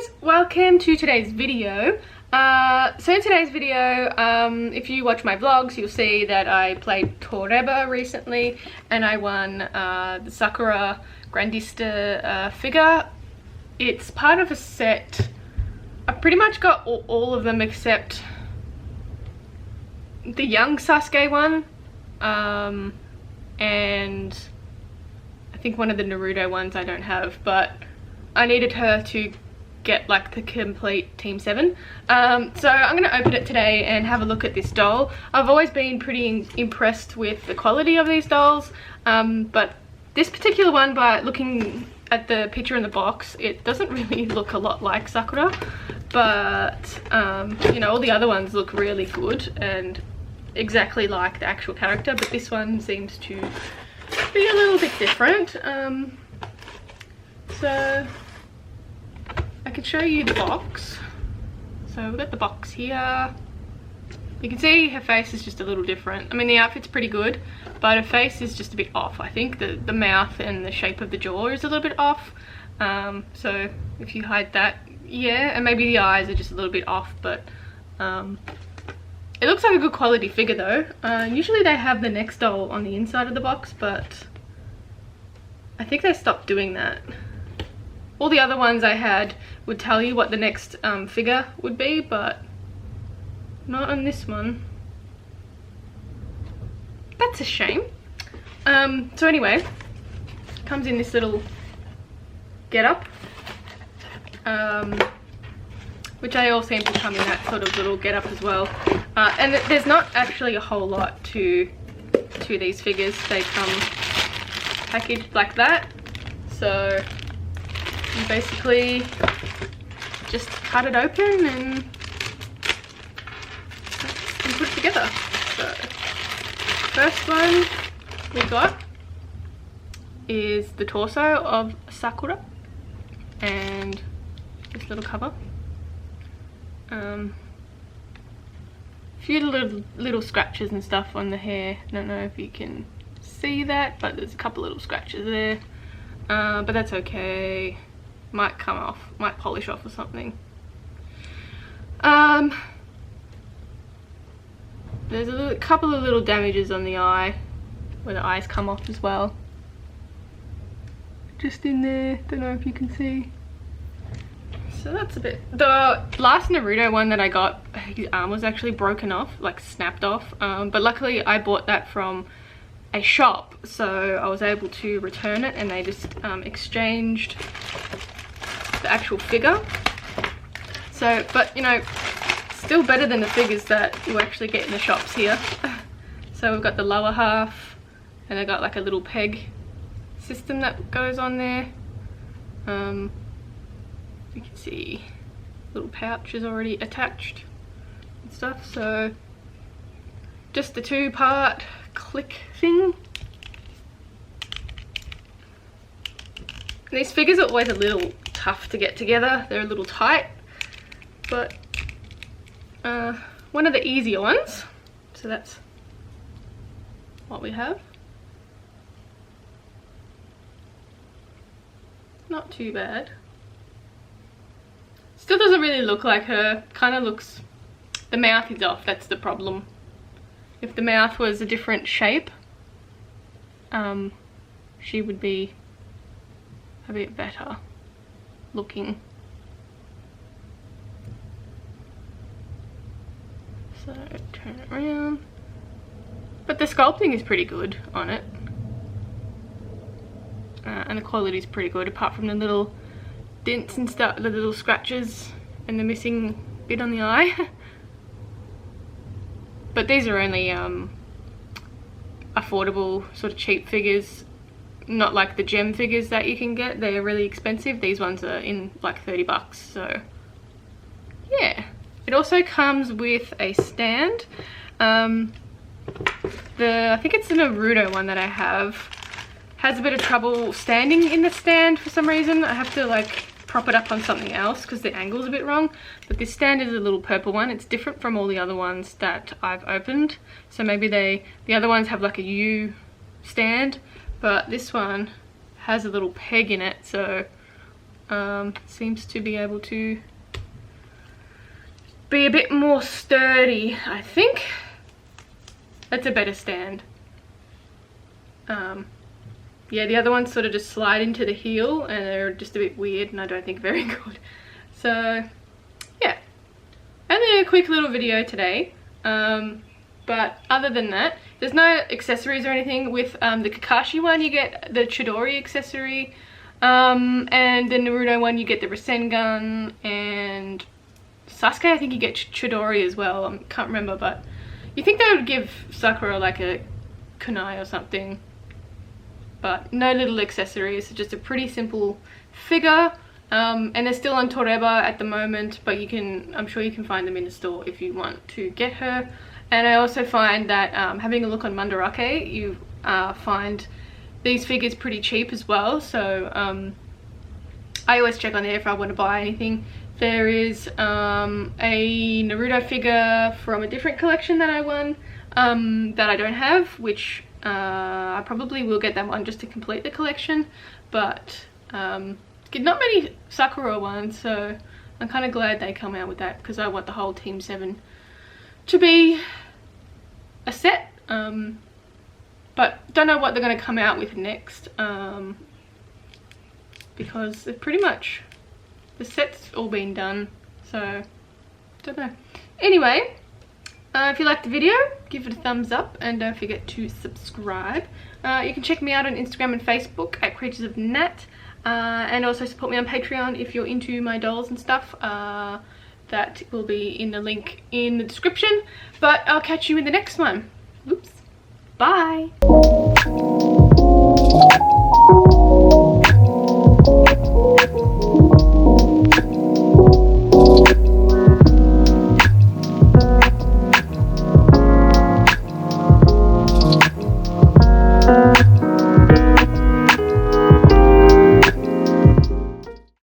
guys, welcome to today's video. So in today's video, if you watch my vlogs, you'll see that I played Toreba recently and I won the Sakura Grandista figure. It's part of a set. I pretty much got all of them except the young Sasuke one, and I think one of the Naruto ones I don't have, but I needed her to get like the complete Team 7. So I'm going to open it today and have a look at this doll. I've always been pretty impressed with the quality of these dolls, but this particular one, by looking at the picture in the box, it doesn't really look a lot like Sakura, but you know, all the other ones look really good and exactly like the actual character, but this one seems to be a little bit different. So I could show you the box. So we've got the box here. You can see her face is just a little different. I mean, the outfit's pretty good, but her face is just a bit off. I think the mouth and the shape of the jaw is a little bit off. So if you hide that, yeah, and maybe the eyes are just a little bit off, but it looks like a good quality figure though. Usually they have the next doll on the inside of the box, but I think they stopped doing that. All the other ones I had would tell you what the next figure would be, but not on this one. That's a shame. So anyway, comes in this little get-up, which they all seem to come in that sort of little get-up as well. And there's not actually a whole lot to these figures. They come packaged like that, so you basically just cut it open and put it together. So first one we got is the torso of Sakura and this little cover. Few little scratches and stuff on the hair. I don't know if you can see that, but there's a couple little scratches there, but that's okay. Might come off, might polish off or something. There's a couple of little damages on the eye where the eyes come off as well, just in there. Don't know if you can see. So that's a bit. The last Naruto one that I got, his arm was actually broken off, like snapped off, but luckily I bought that from a shop, so I was able to return it and they just exchanged the actual figure. So, but you know, still better than the figures that you actually get in the shops here. So we've got the lower half and I got like a little peg system that goes on there. You can see little pouch is already attached and stuff. So just the 2-part click thing. These figures are always a little tough to get together. They're a little tight, but one of the easier ones. So that's what we have. Not too bad. Still doesn't really look like her. Kind of looks, the mouth is off, that's the problem. If the mouth was a different shape, she would be a bit better looking. So turn it around. But the sculpting is pretty good on it. And the quality is pretty good, apart from the little dents and stuff, the little scratches and the missing bit on the eye. But these are only affordable, sort of cheap figures, not like the gem figures that you can get. They're really expensive. These ones are in like 30 bucks, so yeah. It also comes with a stand. I think it's the Naruto one that I have has a bit of trouble standing in the stand for some reason. I have to like prop it up on something else because the angle's a bit wrong, but this stand is a little purple one. It's different from all the other ones that I've opened, so maybe the other ones have like a U stand, but this one has a little peg in it, so Seems to be able to be a bit more sturdy, I think. That's a better stand. Yeah, the other ones sort of just slide into the heel and they're just a bit weird and I don't think very good. So yeah, only a quick little video today. But other than that, there's no accessories or anything. With the Kakashi one you get the Chidori accessory, and the Naruto one you get the Rasengan, and Sasuke I think you get Chidori as well. I can't remember, but you think they would give Sakura like a kunai or something. But no little accessories, just a pretty simple figure. And they're still on Toreba at the moment, but you can, I'm sure you can find them in the store if you want to get her. And I also find that having a look on Mandarake, you find these figures pretty cheap as well. So I always check on there if I want to buy anything. There is a Naruto figure from a different collection that I won that I don't have, which I probably will get that one just to complete the collection. But not many Sakura ones, so I'm kind of glad they come out with that because I want the whole Team 7 to be a set. But don't know what they're going to come out with next, because they're pretty much, the set's all been done, so don't know. Anyway, if you liked the video, give it a thumbs up and don't forget to subscribe. You can check me out on Instagram and Facebook at Creatures of Nat, and also support me on Patreon if you're into my dolls and stuff. That will be in the link in the description. But I'll catch you in the next one. Oops. Bye.